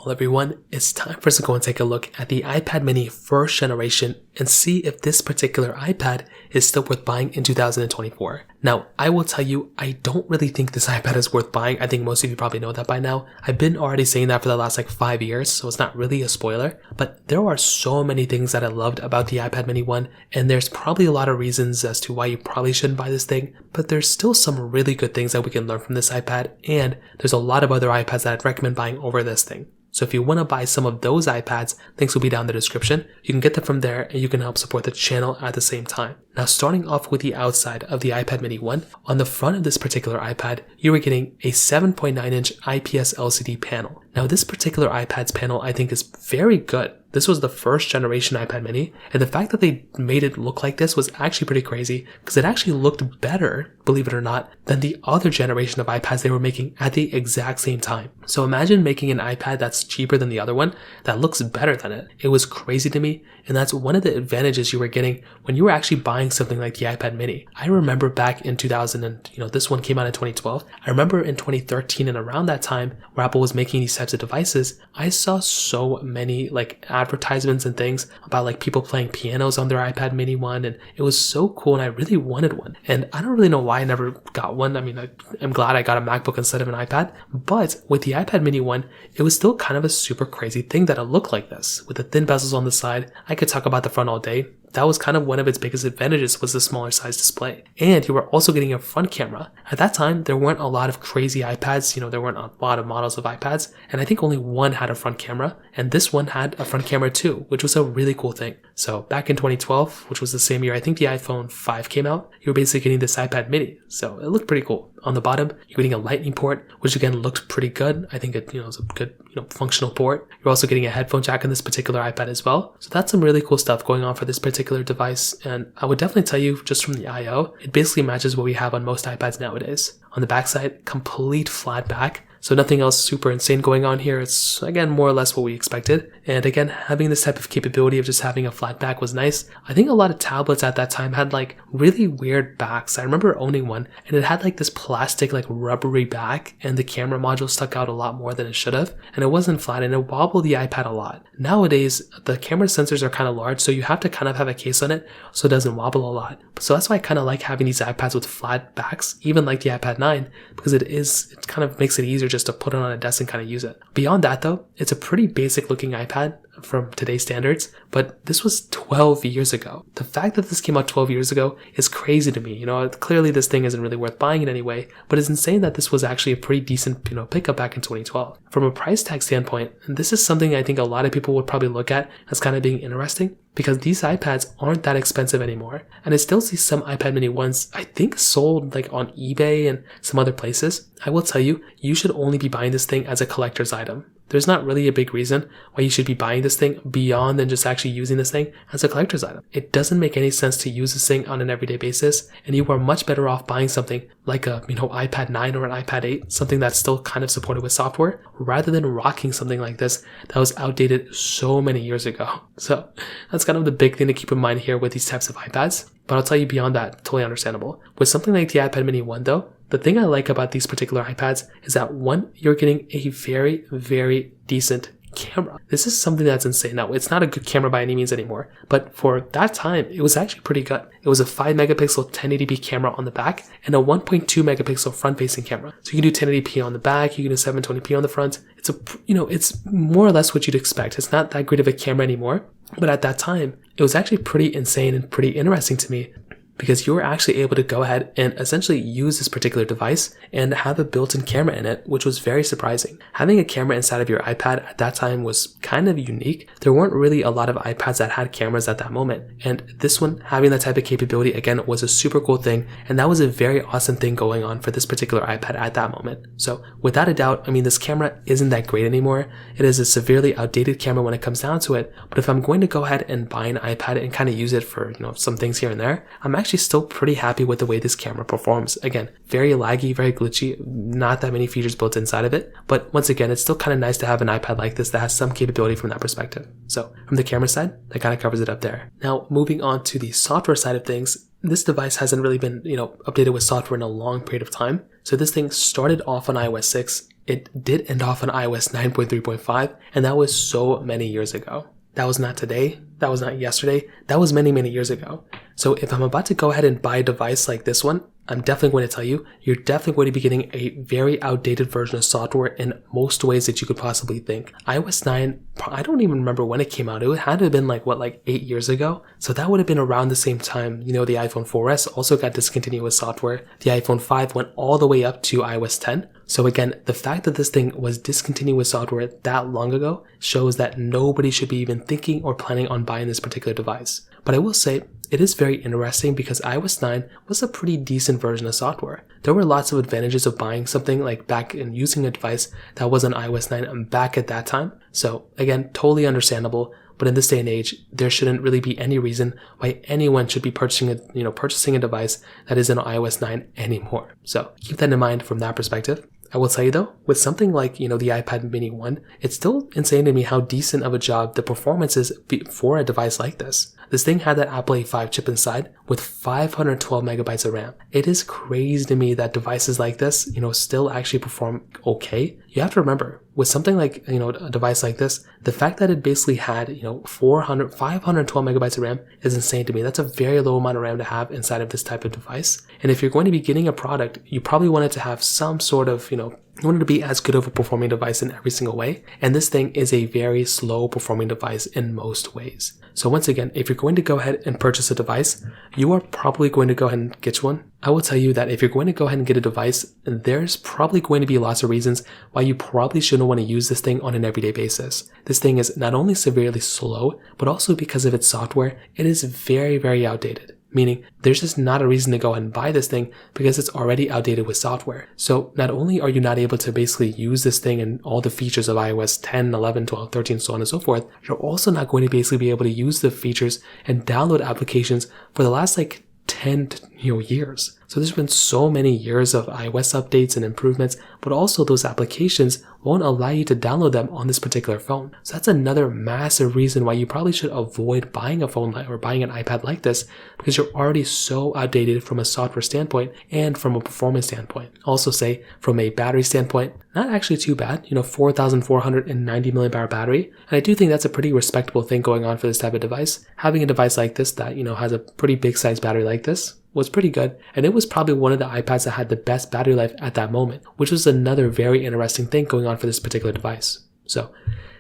Well everyone, it's time for us to go and take a look at the iPad mini first generation and see if this particular iPad is still worth buying in 2024. Now, I will tell you, I don't really think this iPad is worth buying. I think most of you probably know that by now. I've been already saying that for the last 5 years, so it's not really a spoiler. But there are so many things that I loved about the iPad mini 1, and there's probably a lot of reasons as to why you probably shouldn't buy this thing, but there's still some really good things that we can learn from this iPad, and there's a lot of other iPads that I'd recommend buying over this thing. So if you want to buy some of those iPads, links will be down in the description. You can get them from there and you can help support the channel at the same time. Now starting off with the outside of the iPad mini 1, on the front of this particular iPad, you are getting a 7.9-inch IPS LCD panel. Now this particular iPad's panel I think is very good. This was the first generation iPad mini, and the fact that they made it look like this was actually pretty crazy because it actually looked better, believe it or not, than the other generation of iPads they were making at the exact same time. So imagine making an iPad that's cheaper than the other one that looks better than it. It was crazy to me, and that's one of the advantages you were getting when you were actually buying something like the iPad mini. I remember back in 2000 and this one came out in 2012. I remember in 2013 and around that time where Apple was making these types of devices, I saw so many advertisements and things about people playing pianos on their iPad mini 1, and it was so cool and I really wanted one. And I don't really know why I never got one. I mean, I'm glad I got a MacBook instead of an iPad, but with the iPad mini 1, it was still kind of a super crazy thing that it looked like this with the thin bezels on the side. I could talk about the front all day. That was kind of one of its biggest advantages, was the smaller size display. And you were also getting a front camera. At that time, there weren't a lot of crazy iPads, there weren't a lot of models of iPads, and I think only one had a front camera, and this one had a front camera too, which was a really cool thing. So back in 2012, which was the same year I think the iPhone 5 came out, you were basically getting this iPad mini. So it looked pretty cool. On the bottom, you're getting a lightning port, which again looked pretty good. I think it is a good functional port. You're also getting a headphone jack in this particular iPad as well. So that's some really cool stuff going on for this particular device. And I would definitely tell you, just from the I/O, it basically matches what we have on most iPads nowadays. On the backside, complete flat back. So nothing else super insane going on here. It's, again, more or less what we expected. And again, having this type of capability of just having a flat back was nice. I think a lot of tablets at that time had really weird backs. I remember owning one and it had this plastic rubbery back, and the camera module stuck out a lot more than it should have. And it wasn't flat and it wobbled the iPad a lot. Nowadays, the camera sensors are kind of large, so you have to kind of have a case on it so it doesn't wobble a lot. So that's why I kind of like having these iPads with flat backs, even like the iPad 9, because it kind of makes it easier just to put it on a desk and kind of use it. Beyond that though, it's a pretty basic looking iPad from today's standards, but this was 12 years ago. The fact that this came out 12 years ago is crazy to me. Clearly this thing isn't really worth buying in any way, but it's insane that this was actually a pretty decent, pickup back in 2012. From a price tag standpoint, this is something I think a lot of people would probably look at as kind of being interesting, because these iPads aren't that expensive anymore. And I still see some iPad mini 1s, I think, sold on eBay and some other places. I will tell you, you should only be buying this thing as a collector's item. There's not really a big reason why you should be buying this thing beyond than just actually using this thing as a collector's item. It doesn't make any sense to use this thing on an everyday basis, and you are much better off buying something like a iPad 9 or an iPad 8, something that's still kind of supported with software, rather than rocking something like this that was outdated so many years ago. So that's kind of the big thing to keep in mind here with these types of iPads. But I'll tell you, beyond that, totally understandable. With something like the iPad mini 1 though, the thing I like about these particular iPads is that, one, you're getting a very, very decent camera. This is something that's insane. Now, it's not a good camera by any means anymore, but for that time, it was actually pretty good. It was a 5 megapixel 1080p camera on the back and a 1.2 megapixel front facing camera. So you can do 1080p on the back, you can do 720p on the front. It's it's more or less what you'd expect. It's not that great of a camera anymore, but at that time, it was actually pretty insane and pretty interesting to me, because you were actually able to go ahead and essentially use this particular device and have a built-in camera in it, which was very surprising. Having a camera inside of your iPad at that time was kind of unique. There weren't really a lot of iPads that had cameras at that moment, and this one, having that type of capability, again, was a super cool thing, and that was a very awesome thing going on for this particular iPad at that moment. So without a doubt, this camera isn't that great anymore. It is a severely outdated camera when it comes down to it, but if I'm going to go ahead and buy an iPad and kind of use it for some things here and there, I'm actually still pretty happy with the way this camera performs. Again, very laggy, very glitchy, not that many features built inside of it, but once again, it's still kind of nice to have an iPad like this that has some capability from that perspective. So from the camera side, that kind of covers it up there. Now, moving on to the software side of things, this device hasn't really been, updated with software in a long period of time. So this thing started off on iOS 6 it did end off on iOS 9.3.5, and that was so many years ago. That was not today, that was not yesterday, that was many, many years ago. So if I'm about to go ahead and buy a device like this one, I'm definitely going to tell you, you're definitely going to be getting a very outdated version of software in most ways that you could possibly think. iOS 9, I don't even remember when it came out. It had to have been like 8 years ago? So that would have been around the same time, the iPhone 4S also got discontinued with software. The iPhone 5 went all the way up to iOS 10. So again, the fact that this thing was discontinued with software that long ago shows that nobody should be even thinking or planning on buying this particular device. But I will say, it is very interesting because iOS 9 was a pretty decent version of software. There were lots of advantages of buying something like back and using a device that was on iOS 9 back at that time. So again, totally understandable. But in this day and age, there shouldn't really be any reason why anyone should be purchasing a device that is on iOS 9 anymore. So keep that in mind from that perspective. I will tell you though, with something like, the iPad mini 1, it's still insane to me how decent of a job the performance is for a device like this. This thing had that Apple A5 chip inside with 512 megabytes of RAM. It is crazy to me that devices like this, still actually perform okay. You have to remember, with something like, a device like this, the fact that it basically had, 512 megabytes of RAM is insane to me. That's a very low amount of RAM to have inside of this type of device. And if you're going to be getting a product, you probably want it to have some sort of, you want it to be as good of a performing device in every single way. And this thing is a very slow performing device in most ways. So once again, if you're going to go ahead and purchase a device, you are probably going to go ahead and get one. I will tell you that if you're going to go ahead and get a device, there's probably going to be lots of reasons why you probably shouldn't want to use this thing on an everyday basis. This thing is not only severely slow, but also because of its software, it is very, very outdated. Meaning, there's just not a reason to go ahead and buy this thing because it's already outdated with software. So not only are you not able to basically use this thing and all the features of iOS 10, 11, 12, 13, so on and so forth, you're also not going to basically be able to use the features and download applications for the last 10 years. So there's been so many years of iOS updates and improvements, but also those applications won't allow you to download them on this particular phone. So that's another massive reason why you probably should avoid buying a phone or buying an iPad like this, because you're already so outdated from a software standpoint and from a performance standpoint. Also say from a battery standpoint, not actually too bad, 4,490 milliamp battery. And I do think that's a pretty respectable thing going on for this type of device. Having a device like this that, has a pretty big size battery like this was pretty good, and it was probably one of the iPads that had the best battery life at that moment, which was another very interesting thing going on for this particular device. So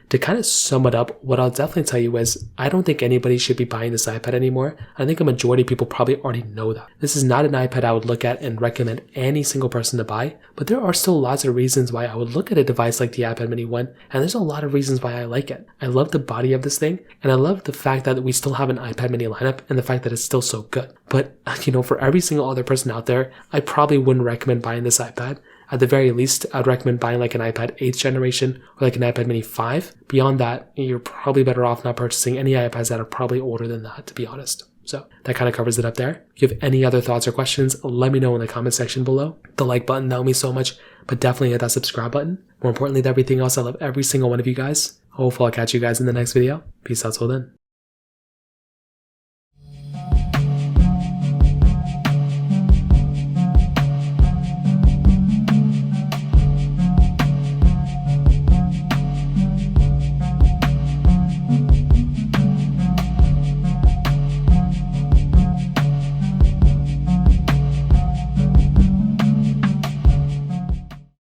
to kind of sum it up, what I'll definitely tell you is I don't think anybody should be buying this iPad anymore. I think a majority of people probably already know that. This is not an iPad I would look at and recommend any single person to buy, but there are still lots of reasons why I would look at a device like the iPad mini 1, and there's a lot of reasons why I like it. I love the body of this thing, and I love the fact that we still have an iPad mini lineup and the fact that it's still so good. But, for every single other person out there, I probably wouldn't recommend buying this iPad. At the very least, I'd recommend buying an iPad 8th generation or an iPad mini 5. Beyond that, you're probably better off not purchasing any iPads that are probably older than that, to be honest. So that kind of covers it up there. If you have any other thoughts or questions, let me know in the comment section below. The like button, that would mean so much, but definitely hit that subscribe button. More importantly than everything else, I love every single one of you guys. Hopefully I'll catch you guys in the next video. Peace out till then.